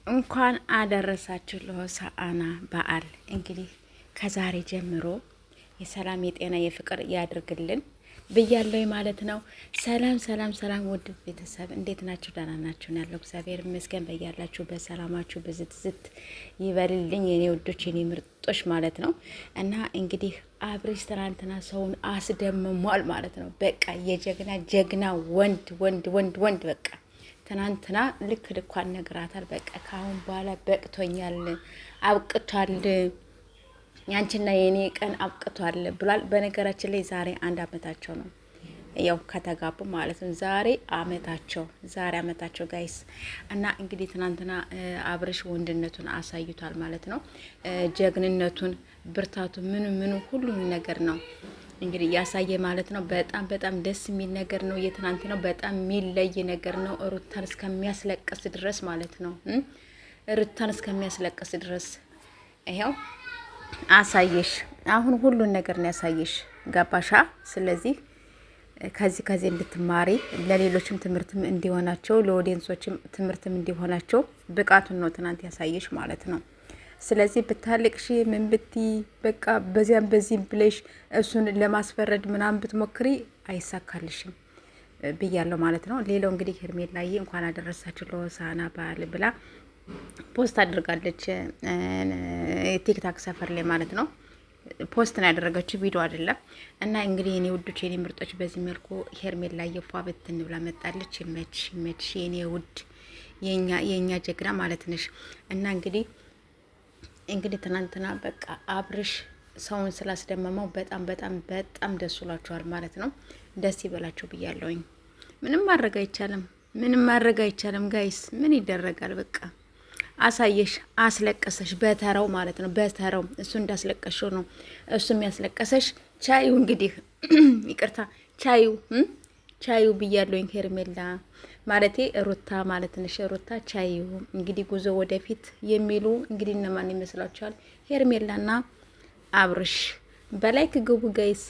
እንኳን አደረሳችሁ ለሆሳዕና በዓል። እንግዲህ ከዛሬ ጀምሮ የሰላም የጤና የፍቅር ያድርግልን ብያለሁ ማለት ነው። ሰላም ሰላም ሰላም፣ ውድ ቤተሰብ እንዴት ናችሁ? ደህና ናችሁ? ያለው እግዚአብሔር ይመስገን። በያላችሁ በሰላማችሁ ብዝት ዝት ይበልልኝ የኔ ውዶች የኔ ምርጦች ማለት ነው። እና እንግዲህ አብርሽ ትናንትና ሰውን አስደምሟል ማለት ነው። በቃ የጀግና ጀግና ወንድ ወንድ ወንድ ወንድ በቃ ትናንትና ልክ ልኳን ነግራታል። በቃ ካሁን በኋላ በቅቶኛል፣ አብቅቷል፣ ያንቺና የኔ ቀን አብቅቷል ብሏል። በነገራችን ላይ ዛሬ 1 አመታቸው ነው፣ ያው ከተጋቡ ማለት ነው። ዛሬ አመታቸው ጋይስ። እና እንግዲህ ትናንትና አብርሽ ወንድነቱን አሳይቷል ማለት ነው። ጀግንነቱን፣ ብርታቱ፣ ምኑ ሁሉም ነገር ነው እንግዲህ ያሳየ ማለት ነው። በጣም በጣም ደስ የሚል ነገር ነው። የትናንት ነው በጣም የሚለይ ነገር ነው። ሩታን እስከሚያስለቅስ ድረስ ማለት ነው። ሩታን እስከሚያስለቅስ ድረስ ይሄው አሳየሽ። አሁን ሁሉን ነገር ነው ያሳየሽ። ገባሻ? ስለዚህ ከዚህ እንድትማሪ ለሌሎችም ትምህርትም እንዲሆናቸው ለኦዲየንሶችም ትምህርትም እንዲሆናቸው ብቃቱን ነው ትናንት ያሳየሽ ማለት ነው። ስለዚህ ብታለቅሽ ምን ብቲ በቃ በዚያም በዚህም ብለሽ እሱን ለማስፈረድ ምናምን ብትሞክሪ አይሳካልሽም ብያለሁ ማለት ነው። ሌላው እንግዲህ ሄርሜላዬ እንኳን አደረሳችሁ ለሆሳዕና በዓል ብላ ፖስት አድርጋለች ቲክታክ ሰፈር ላይ ማለት ነው። ፖስት ነው ያደረገችው፣ ቪዲዮ አይደለም። እና እንግዲህ የኔ ውዶች የኔ ምርጦች በዚህ መልኩ ሄርሜላዬ ፏ ብትን ብላ መጣለች። ይመችሽ የኔ ውድ የኛ ጀግና ማለት ነሽ። እና እንግዲህ ትናንትና በቃ አብርሽ ሰውን ስላስደመመው በጣም በጣም በጣም ደስ ብሏቸዋል ማለት ነው። ደስ ይበላቸው ብያለሁኝ። ምንም ማድረግ አይቻልም ጋይስ። ምን ይደረጋል? በቃ አሳየሽ፣ አስለቀሰሽ በተራው ማለት ነው። በተራው እሱ እንዳስለቀሽው ነው እሱ የሚያስለቀሰሽ። ቻዩ እንግዲህ ይቅርታ ቻዩ ብያለሁኝ። ሄርሜላ ማለቴ ሩታ ማለት ነሽ። ሩታ ቻዩ እንግዲህ ጉዞ ወደፊት የሚሉ እንግዲህ እነማን ይመስላችኋል? ሄርሜላና አብርሽ። በላይክ ግቡ ጋይስ።